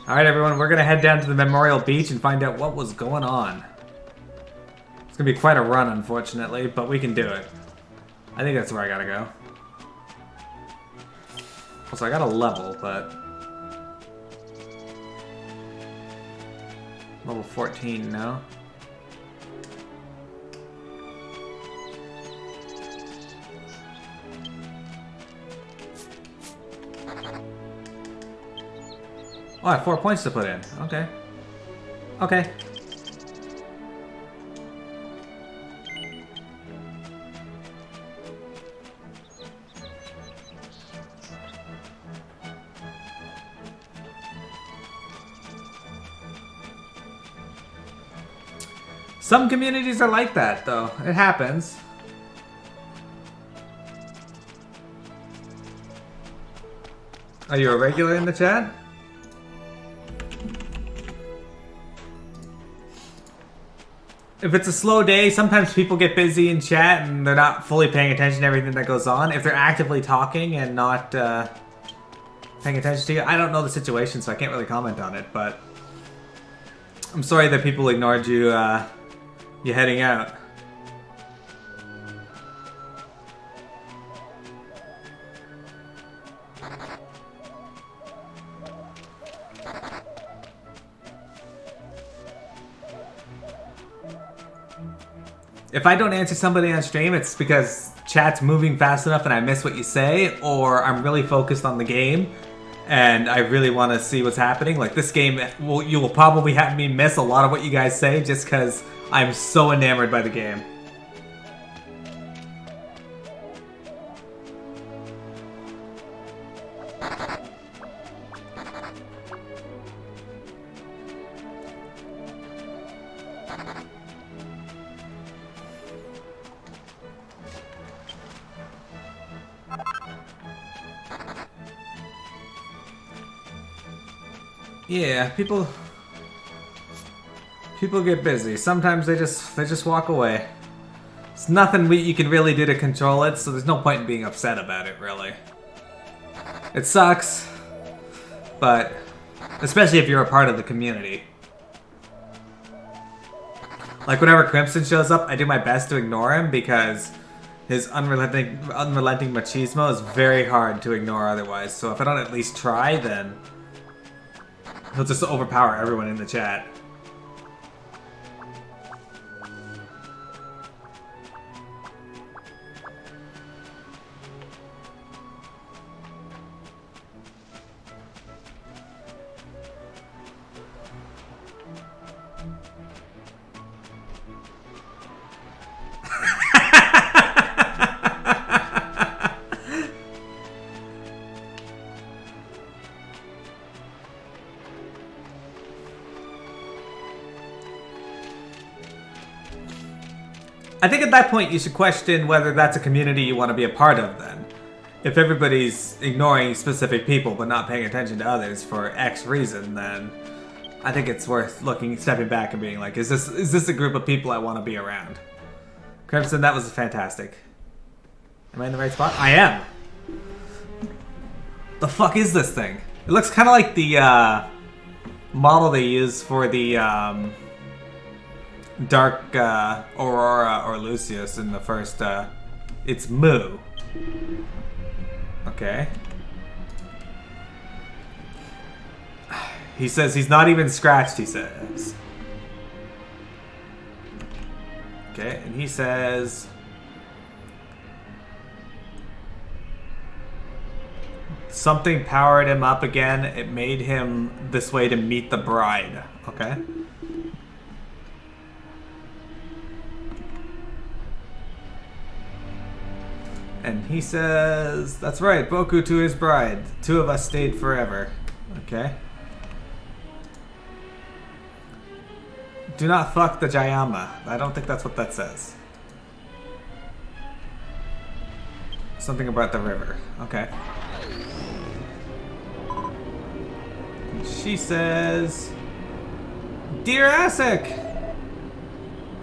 Alright everyone, we're gonna head down to the Memorial Beach and find out what was going on. It's gonna be quite a run, unfortunately, but we can do it. I think that's where I gotta go. Also, I got a level, but... Level 14, no? Oh, I have 4 points to put in. Okay. Okay. Some communities are like that, though. It happens. Are you a regular in the chat? If it's a slow day, sometimes people get busy in chat and they're not fully paying attention to everything that goes on. If they're actively talking and not paying attention to you, I don't know the situation, so I can't really comment on it, but I'm sorry that people ignored you, you heading out. If I don't answer somebody on stream, it's because chat's moving fast enough and I miss what you say, or I'm really focused on the game and I really want to see what's happening. Like this game, you will probably have me miss a lot of what you guys say just because I'm so enamored by the game. Yeah, people get busy. Sometimes they just walk away. It's nothing you can really do to control it, so there's no point in being upset about it, really. It sucks, but especially if you're a part of the community. Like whenever Crimson shows up, I do my best to ignore him because his unrelenting machismo is very hard to ignore otherwise. So if I don't at least try, then he'll just overpower everyone in the chat. I think at that point you should question whether that's a community you want to be a part of then. If everybody's ignoring specific people but not paying attention to others for X reason, then I think it's worth stepping back and being like, is this a group of people I want to be around? Crimson, that was fantastic. Am I in the right spot? I am! The fuck is this thing? It looks kind of like the model they use for the Dark Aurora or Lucius in the first, it's Moo. Okay. He says he's not even scratched, he says. Okay, and he says... something powered him up again. It made him this way to meet the bride. Okay. And he says, that's right, Boku to his bride. Two of us stayed forever. Okay. Do not fuck the Jayama. I don't think that's what that says. Something about the river. Okay. And she says, Dear Asik!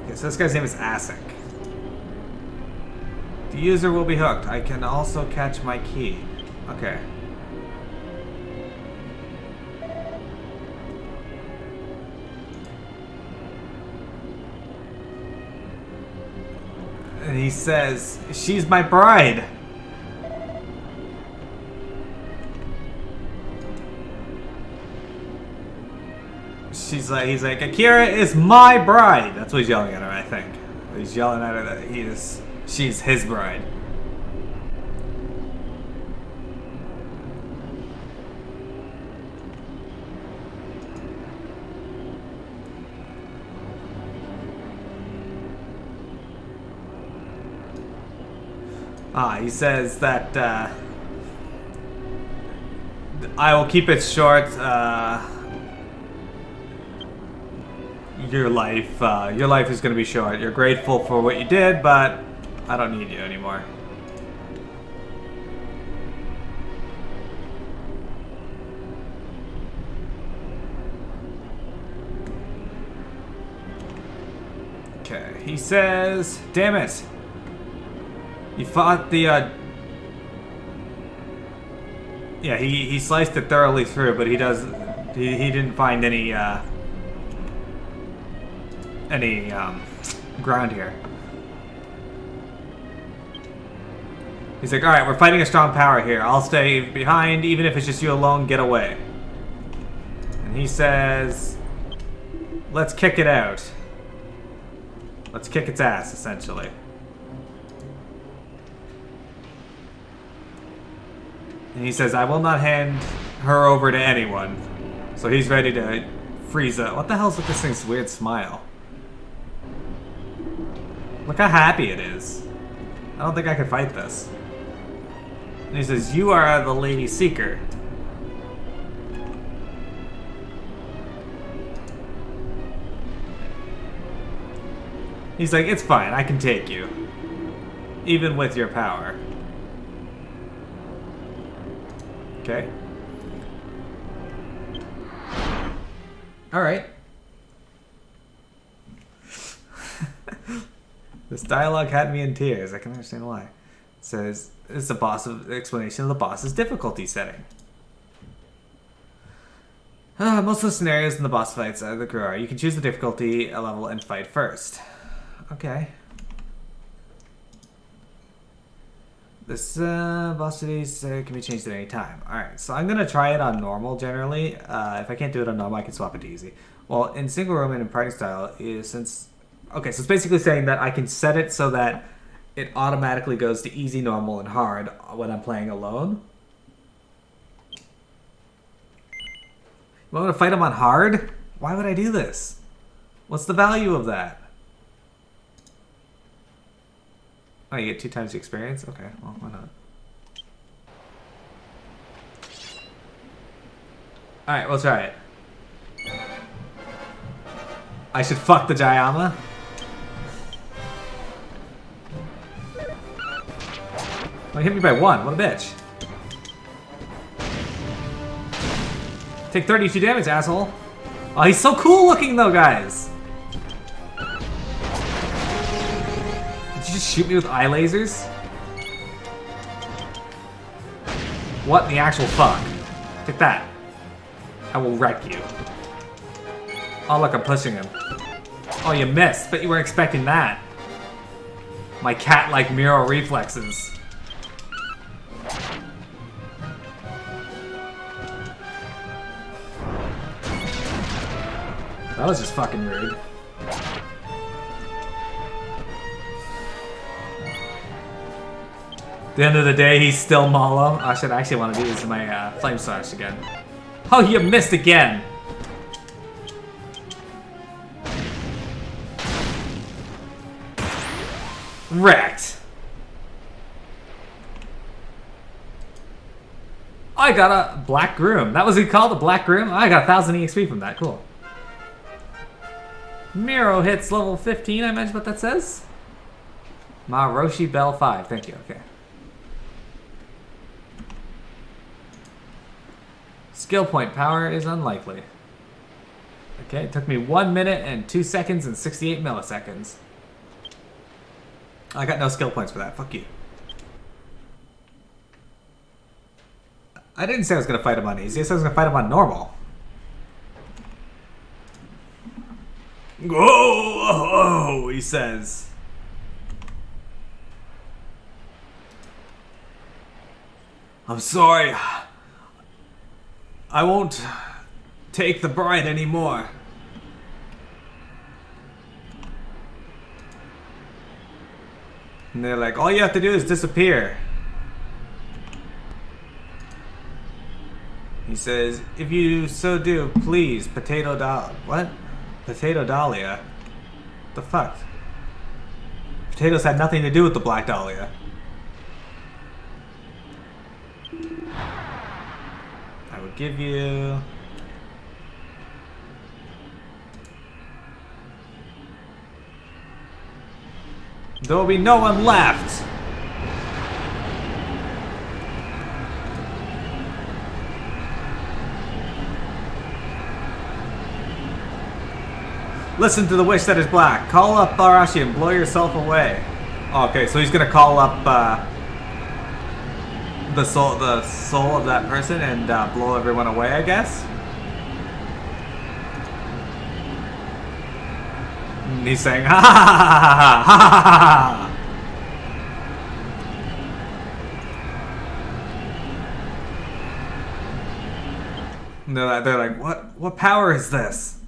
Okay, so this guy's name is Asik. The user will be hooked. I can also catch my key. Okay. And he says, she's my bride. He's like, Akira is my bride. That's what he's yelling at her, I think. He's yelling at her that she's his bride. He says that I will keep it short. Your life is going to be short. You're grateful for what you did, but I don't need you anymore. Okay, he says, damn it. You fought the, yeah, he sliced it thoroughly through, but he didn't find any ground here. He's like, alright, we're fighting a strong power here. I'll stay behind, even if it's just you alone, get away. And he says, let's kick it out. Let's kick its ass, essentially. And he says, I will not hand her over to anyone. So he's ready to freeze up. What the hell's with this thing's weird smile? Look how happy it is. I don't think I could fight this. And he says, you are the Lady Seeker. He's like, it's fine, I can take you. Even with your power. Okay. Alright. This dialogue had me in tears. I can understand why. It says, it's a explanation of the boss's difficulty setting. Most of the scenarios in the boss fights are the crew are. You can choose the difficulty level and fight first. Okay. This boss cities can be changed at any time. Alright, so I'm going to try it on normal generally. If I can't do it on normal, I can swap it to easy. Well, in single room and in party style, okay, so it's basically saying that I can set it so that it automatically goes to easy, normal, and hard when I'm playing alone. You want me to fight him on hard? Why would I do this? What's the value of that? Oh, you get 2 times the experience? Okay, well, why not? Alright, we'll try it. I should fuck the Jayama? Oh, he hit me by 1. What a bitch. Take 32 damage, asshole. Oh, he's so cool looking though, guys. Did you just shoot me with eye lasers? What in the actual fuck? Take that. I will wreck you. Oh look, I'm pushing him. Oh, you missed, but you weren't expecting that. My cat-like Miro reflexes. That was just fucking rude. At the end of the day, he's still Malo. I should actually want to do this in my Flame Slash again. Oh, you missed again! Wrecked. I got a Black Groom. That was he called a Black Groom? I got 1000 EXP from that. Cool. Miro hits level 15. I imagine what that says. Maroshi Bell 5. Thank you. Okay. Skill point power is unlikely. Okay, it took me 1 minute and 2 seconds and 68 milliseconds. I got no skill points for that. Fuck you. I didn't say I was going to fight him on easy. I said I was going to fight him on normal. Oh, he says. I'm sorry. I won't take the bride anymore. And they're like, all you have to do is disappear. He says, if you so do, please, Potato Dahlia. What? Potato Dahlia? The fuck? Potatoes had nothing to do with the Black Dahlia. I would give you... There will be no one left! Listen to the wish that is black. Call up Barashi and blow yourself away. Oh, okay, so he's gonna call up the soul of that person and blow everyone away, I guess. And he's saying, ha ha ha ha ha ha ha. And they're like, what power is this?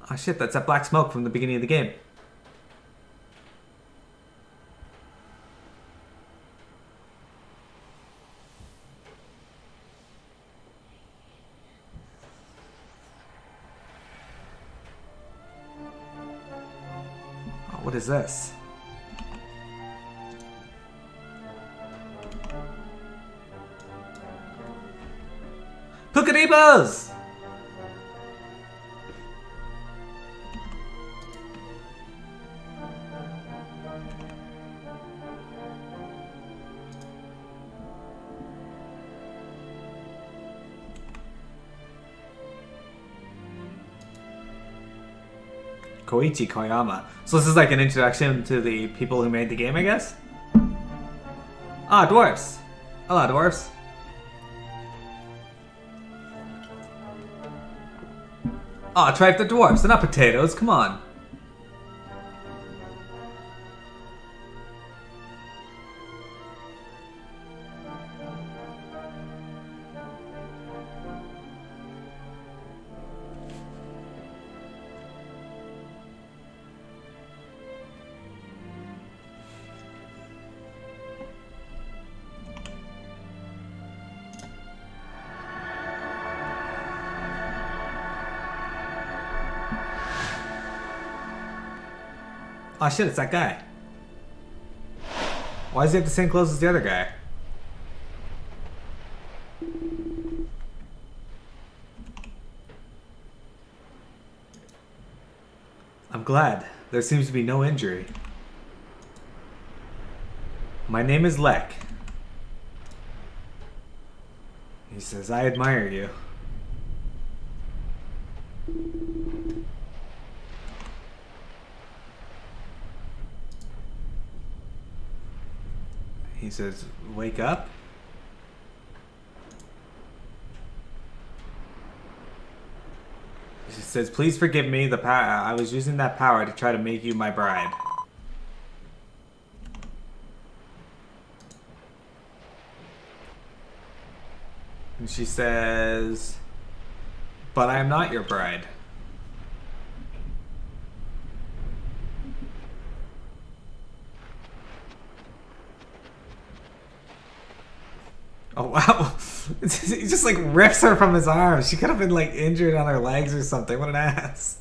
Oh shit, that's that black smoke from the beginning of the game. Oh, what is this? Pukadibas! Koichi Koyama. So this is like an introduction to the people who made the game, I guess? Ah, dwarfs. Hello, dwarfs. Ah, try the dwarfs. They're not potatoes. Come on. Oh shit, it's that guy. Why does he have the same clothes as the other guy? I'm glad. There seems to be no injury. My name is Lek. He says, I admire you. He says, wake up. He says, please forgive me. The power I was using that power to try to make you my bride. And she says, but I am not your bride. Oh wow, he just like rips her from his arms. She could have been like injured on her legs or something. What an ass.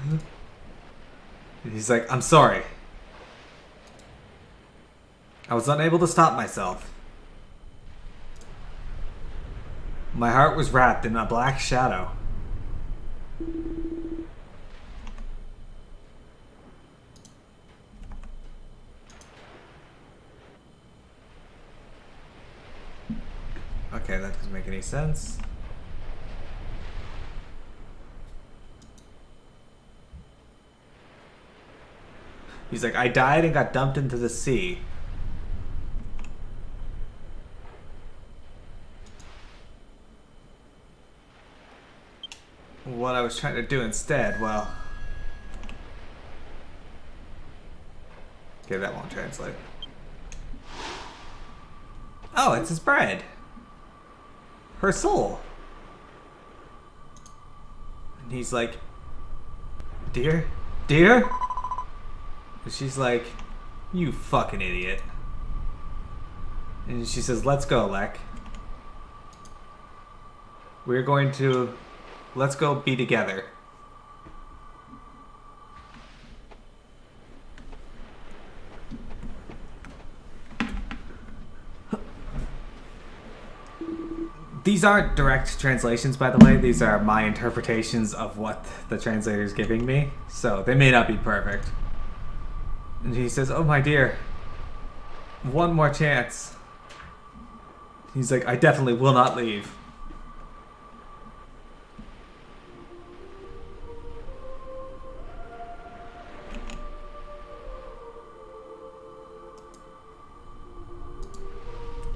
And he's like, I'm sorry. I was unable to stop myself. My heart was wrapped in a black shadow. Okay, that doesn't make any sense. He's like, I died and got dumped into the sea. What I was trying to do instead, well... Okay, that won't translate. Oh, it's his bride. Her soul. And he's like, dear? Dear? And she's like, you fucking idiot. And she says, let's go, Lek. Let's go be together. These aren't direct translations, by the way. These are my interpretations of what the translator's giving me. So they may not be perfect. And he says, oh my dear, one more chance. He's like, I definitely will not leave.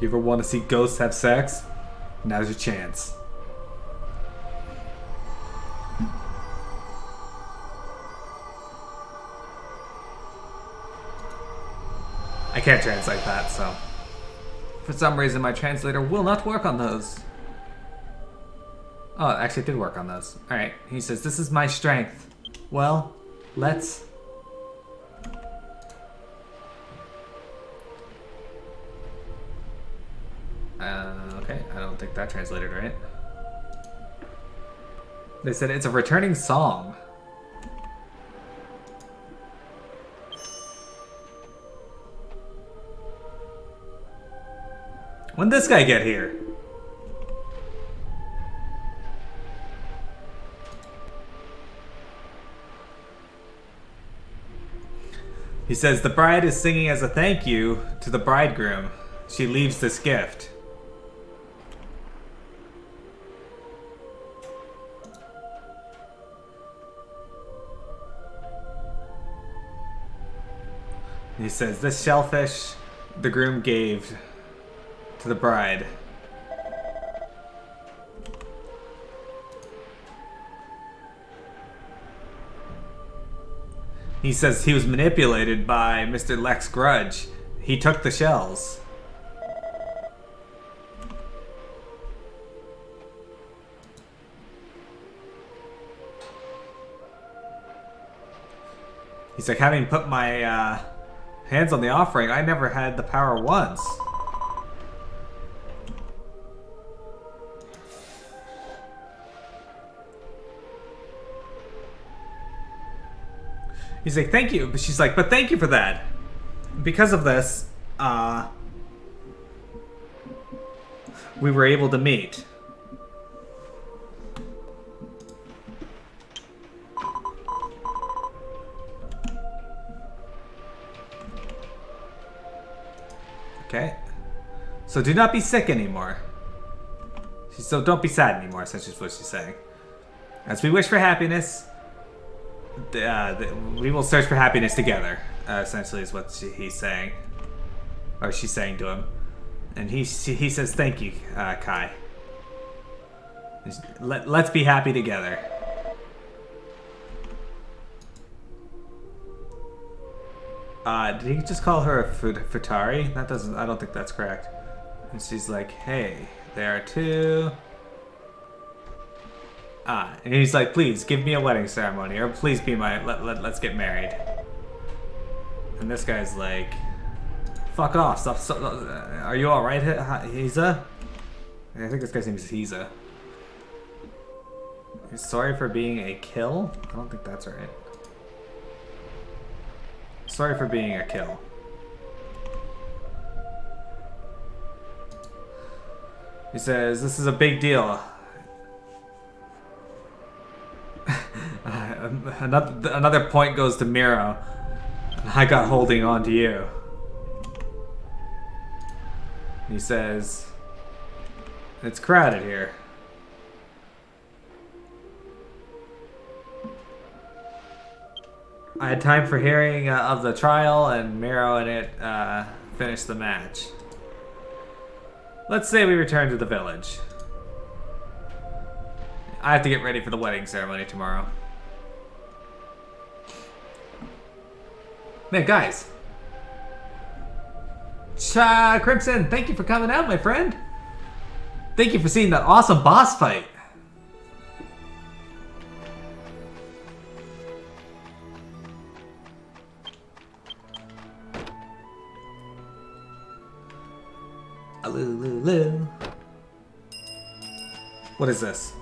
You ever want to see ghosts have sex? Now's your chance. I can't translate that, so... For some reason, my translator will not work on those. Oh, actually, it did work on those. Alright, he says, this is my strength. Well, let's... Okay, I don't think that translated right. They said it's a returning song. When'd this guy get here? He says the bride is singing as a thank you to the bridegroom. She leaves this gift. He says, this shellfish the groom gave to the bride. He says he was manipulated by Mr. Lex Grudge. He took the shells. He's like, having put my hands on the offering, I never had the power once. He's like, thank you. But she's like, but thank you for that. Because of this, we were able to meet. Okay. So do not be sick anymore. So don't be sad anymore, essentially is what she's saying. As we wish for happiness, we will search for happiness together, essentially is what he's saying. Or she's saying to him. And he says, thank you, Kai. Let's be happy together. Did he just call her a futari? That doesn't, I don't think that's correct. And she's like, hey, there are two. And he's like, please give me a wedding ceremony, or please be my, let's get married. And this guy's like, fuck off, stop, are you alright, Hiza? I think this guy's name is Hiza. He's sorry for being a kill? I don't think that's right. Sorry for being a kill. He says, this is a big deal. Another point goes to Miro. I got holding on to you. He says, it's crowded here. I had time for hearing of the trial, and Miro and it finished the match. Let's say we return to the village. I have to get ready for the wedding ceremony tomorrow. Man, guys. Crimson, thank you for coming out, my friend. Thank you for seeing that awesome boss fight. What is this?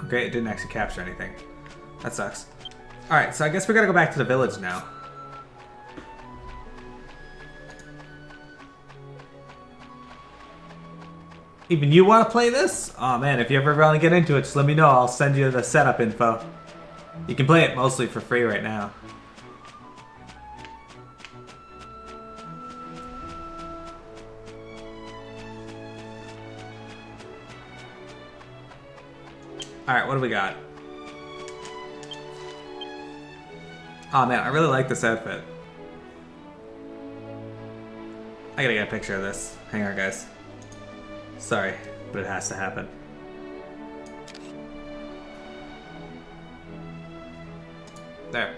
Okay, it didn't actually capture anything. That sucks. Alright, so I guess we gotta go back to the village now. Even you want to play this? Oh man, if you ever want to get into it, just let me know. I'll send you the setup info. You can play it mostly for free right now. Alright, what do we got? Oh man, I really like this outfit. I gotta get a picture of this. Hang on, guys. Sorry, but it has to happen. There.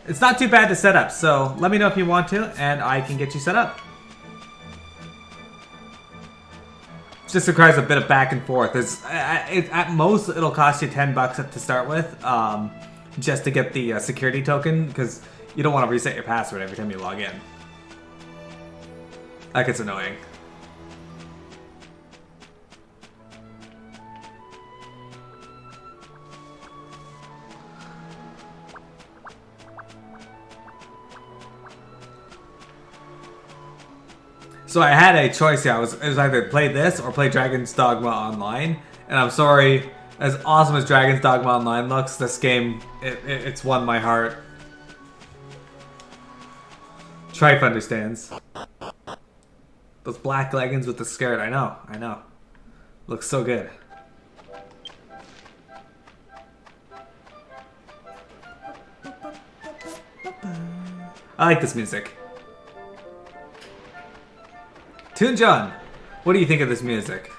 It's not too bad to set up, so let me know if you want to, and I can get you set up. It just requires a bit of back and forth. At most, it'll cost you $10 to start with, just to get the security token, because you don't want to reset your password every time you log in. That gets annoying. So I had a choice here. It was either play this or play Dragon's Dogma Online. And I'm sorry, as awesome as Dragon's Dogma Online looks, this game, it's won my heart. Trife understands. Those black leggings with the skirt, I know. Looks so good. I like this music. Toon John, what do you think of this music?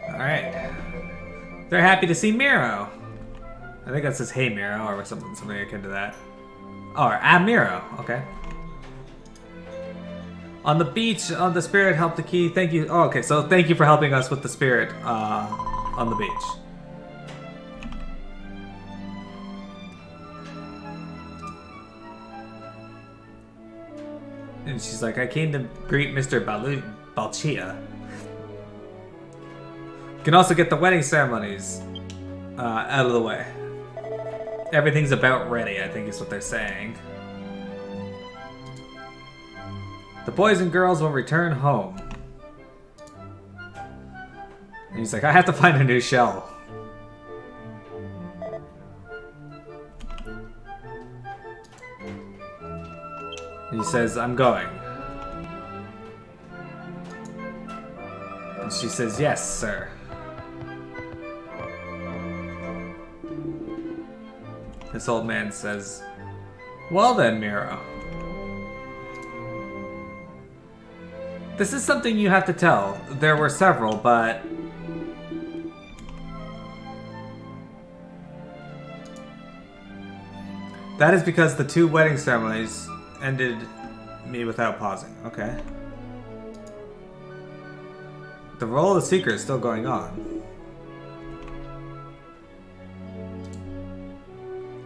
Alright. They're happy to see Miro. I think that says "Hey Miro" or something akin to that. Oh, or "I'm Miro." Okay. On the beach, on the spirit helped the key. Thank you. Oh, okay. So thank you for helping us with the spirit on the beach. And she's like, I came to greet Mr. Balchia. You can also get the wedding ceremonies out of the way. Everything's about ready, I think is what they're saying. The boys and girls will return home. And he's like, I have to find a new shell. He says, I'm going. And she says, yes, sir. This old man says, well then, Miro. This is something you have to tell. There were several, but... that is because the 2 wedding ceremonies ended me without pausing. Okay. The role of the Seeker is still going on.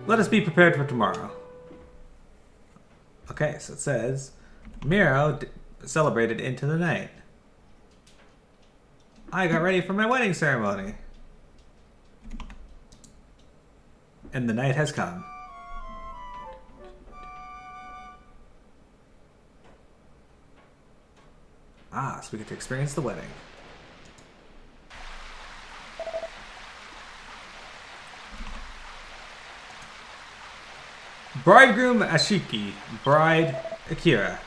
Let us be prepared for tomorrow. Okay, so it says, Miro celebrated into the night. I got ready for my wedding ceremony. And the night has come. Ah, so we get to experience the wedding. Bridegroom Ashiki, bride Akiru.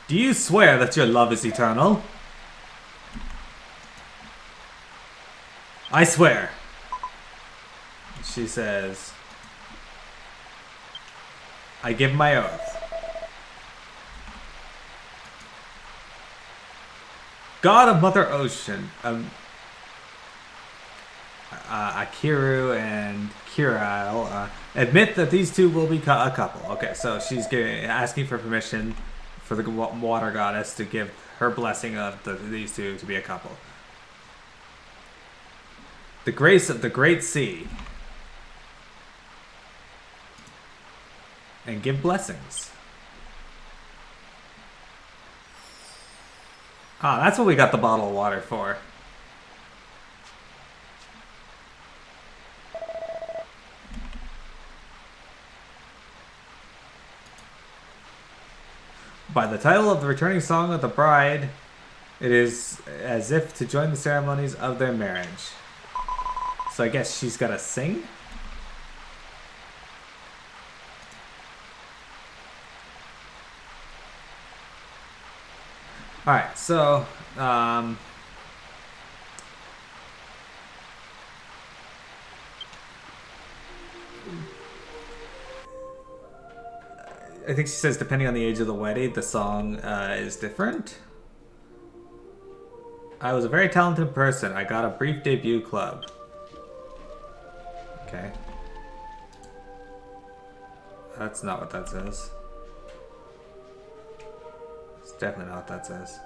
Do you swear that your love is eternal? I swear. She says, I give my oath. God of Mother Ocean, Akiru and Kira admit that these two will be a couple. Okay, so she's asking for permission for the water goddess to give her blessing of these two to be a couple. The grace of the great sea. And give blessings. Ah, that's what we got the bottle of water for. By the title of the returning song of the bride, it is as if to join the ceremonies of their marriage. So I guess she's got to sing? Alright, so, I think she says depending on the age of the wedding, the song is different. I was a very talented person. I got a brief debut club. Okay. That's not what that says. It's definitely not what that says.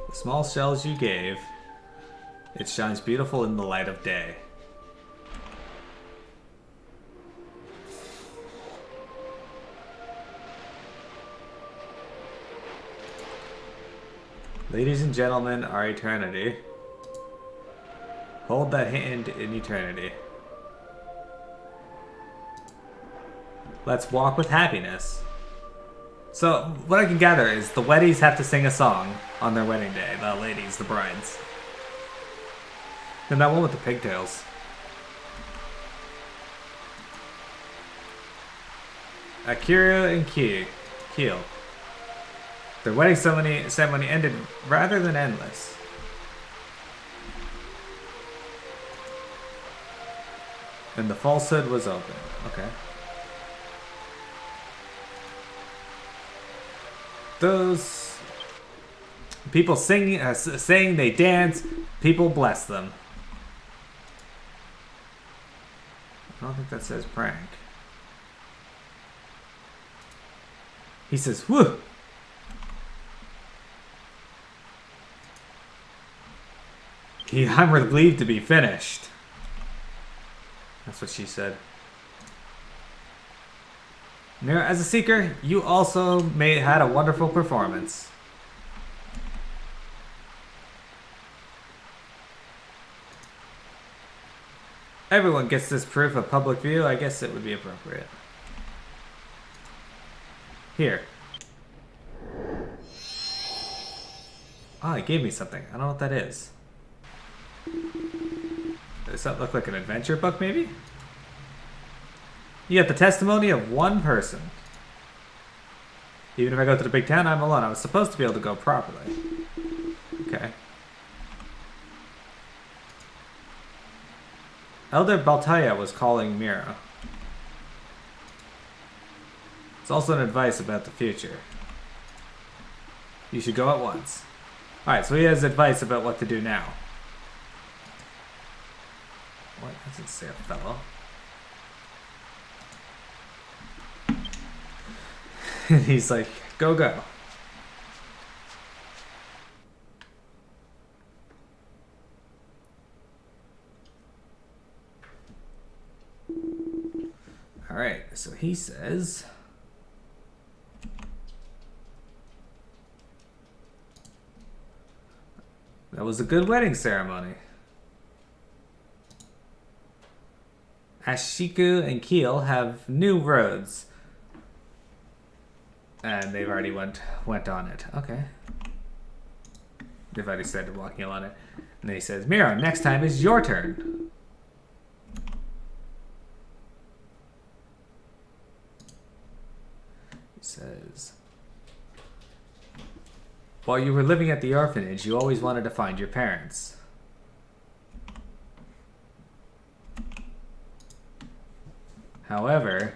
The small shells you gave, it shines beautiful in the light of day. Ladies and gentlemen, our eternity. Hold that hand in eternity. Let's walk with happiness. So, what I can gather is the weddings have to sing a song on their wedding day. The ladies, the brides. And that one with the pigtails. Akiru and Keel. Their wedding ceremony ended rather than endless. And the falsehood was open. Okay. Those people sing, they dance, people bless them. I don't think that says prank. He says, whoo! I'm relieved to be finished. That's what she said. Mira, as a seeker, you also had a wonderful performance. Everyone gets this proof of public view. I guess it would be appropriate. Here. Oh, it gave me something. I don't know what that is. Does that look like an adventure book, maybe? You got the testimony of one person. Even if I go to the big town, I'm alone. I was supposed to be able to go properly. Okay. Elder Baltaya was calling Mira. It's also an advice about the future. You should go at once. Alright, so he has advice about what to do now. What does it say, a fellow? And he's like, go, go. Alright, so he says... That was a good wedding ceremony. Ashiku and Keel have new roads. And they've already went on it. Okay. They've already started walking on it. And then he says, Miro, next time is your turn. He says, while you were living at the orphanage, you always wanted to find your parents. However,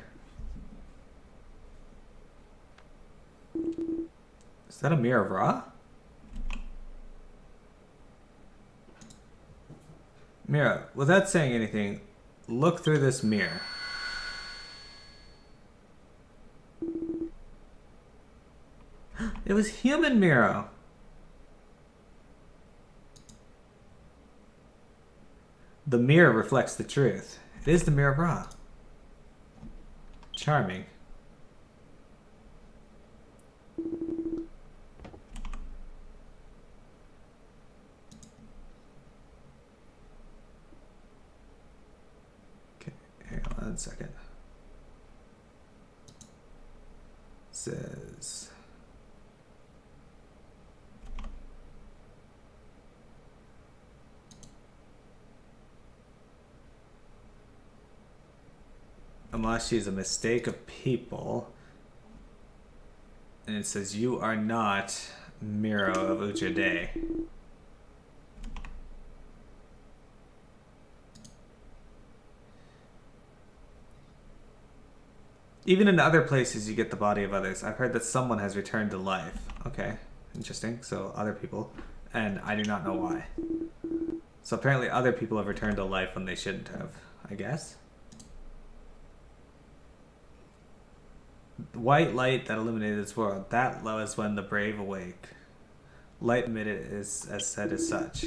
Is that a mirror of Ra? Mira, without saying anything, look through this mirror. It was human Miro. The mirror reflects the truth. It is the mirror of Ra. Charming. Okay, hang on 1 second. Says... Amashi is a mistake of people. And it says, you are not Miro of Uchade. Even in other places you get the body of others. I've heard that someone has returned to life. Okay, interesting. So other people. And I do not know why. So apparently other people have returned to life when they shouldn't have, I guess. White light that illuminated this world. That was when the brave awake. Light emitted is as said as such.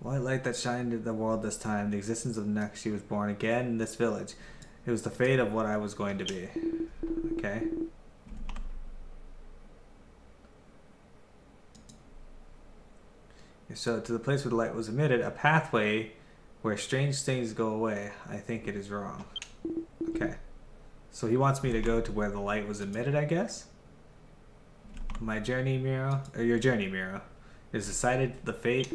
White light that shined in the world this time. The existence of Nakshi was born again in this village. It was the fate of what I was going to be. Okay. So to the place where the light was emitted, a pathway where strange things go away. I think it is wrong. Okay. So he wants me to go to where the light was emitted, I guess? My journey, Miro, or your journey, Miro, is decided the fate.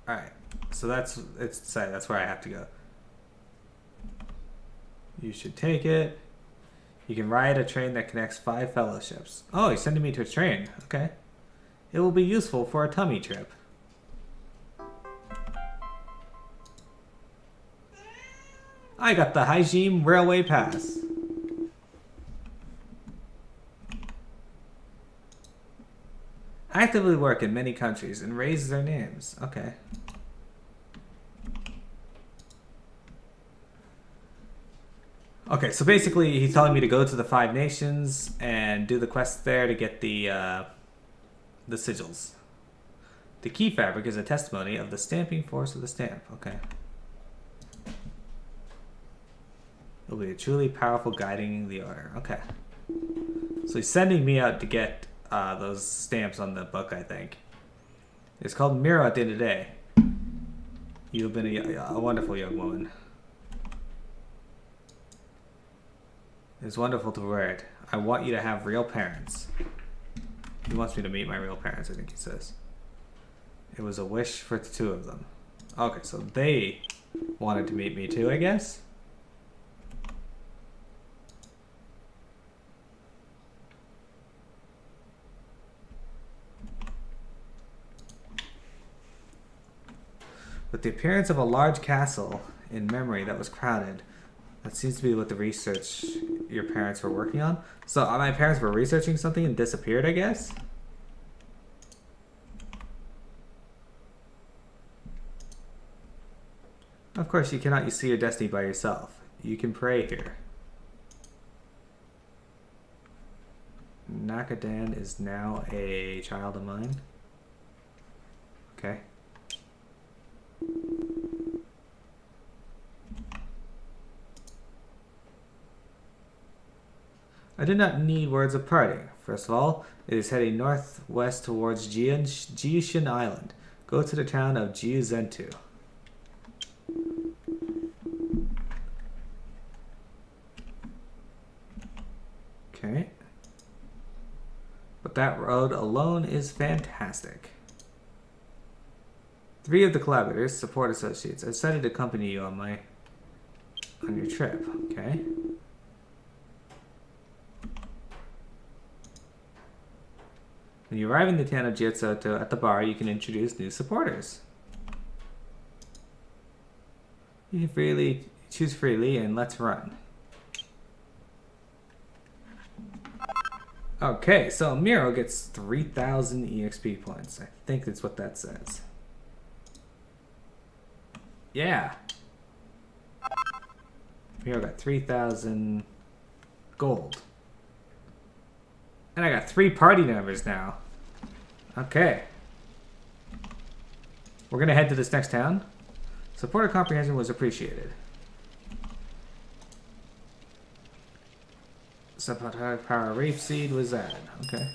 Alright. So it's decided. That's where I have to go. You should take it. You can ride a train that connects 5 fellowships. Oh, he's sending me to a train. Okay. It will be useful for a tummy trip. I got the Haijim Railway Pass. Actively work in many countries and raise their names. Okay. Okay, so basically he's telling me to go to the 5 nations and do the quest there to get the sigils. The key fabric is a testimony of the stamping force of the stamp. Okay. It'll be a truly powerful guiding the order. Okay. So he's sending me out to get those stamps on the book, I think. It's called Miro at the end of the day. You've been a wonderful young woman. It's wonderful to wear it. I want you to have real parents. He wants me to meet my real parents, I think he says. It was a wish for the 2 of them. Okay, so they wanted to meet me too, I guess? With the appearance of a large castle in memory that was crowded. That seems to be what the research your parents were working on. So my parents were researching something and disappeared, I guess? Of course, you cannot see your destiny by yourself. You can pray here. Nakadan is now a child of mine. Okay. I do not need words of parting. First of all, it is heading northwest towards Jiushin Island. Go to the town of Jiuzentu. Okay. But that road alone is fantastic. 3 of the collaborators, support associates, have decided to accompany you on your trip. Okay. When you arrive in the town of Jiutsoto at the bar, you can introduce new supporters. You can freely Choose freely and let's run. Okay, so Miro gets 3,000 EXP points. I think that's what that says. Yeah. Miro got 3,000 gold. And I got 3 party members now. Okay. We're gonna head to this next town. Supporter comprehension was appreciated. Supporter power rapeseed was added. Okay.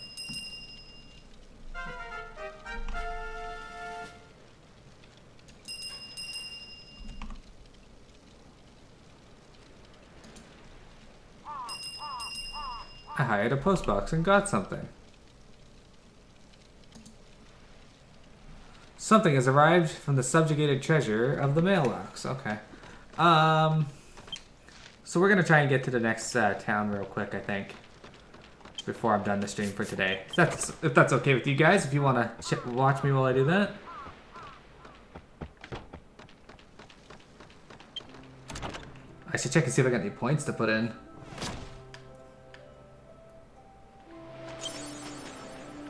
I hired a postbox and got something. Something has arrived from the subjugated treasure of the mailbox. Okay. So we're gonna try and get to the next town real quick, I think, before I'm done the stream for today. If that's okay with you guys, if you wanna watch me while I do that. I should check and see if I got any points to put in.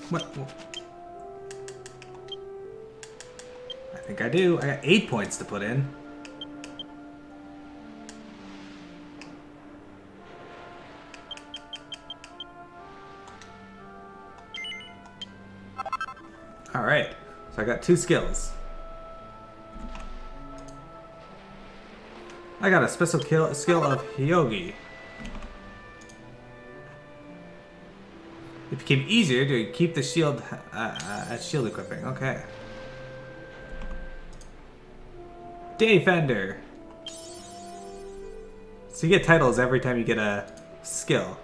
What? I think I do. I got 8 points to put in. Alright, so I got 2 skills. I got a special skill of Hyogi. It became easier to keep the shield shield equipping. Okay. Defender. So you get titles every time you get a skill.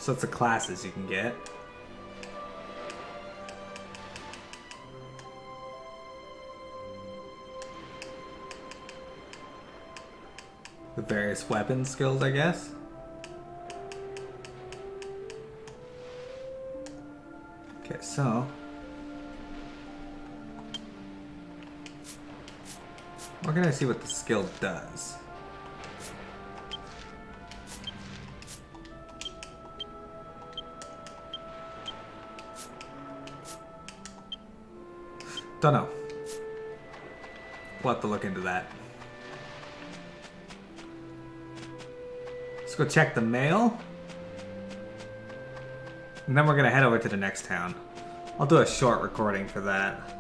So it's the classes you can get. The various weapon skills, I guess. Okay, so we're gonna see what the skill does. Don't know. We'll have to look into that. Let's go check the mail. And then we're gonna head over to the next town. I'll do a short recording for that.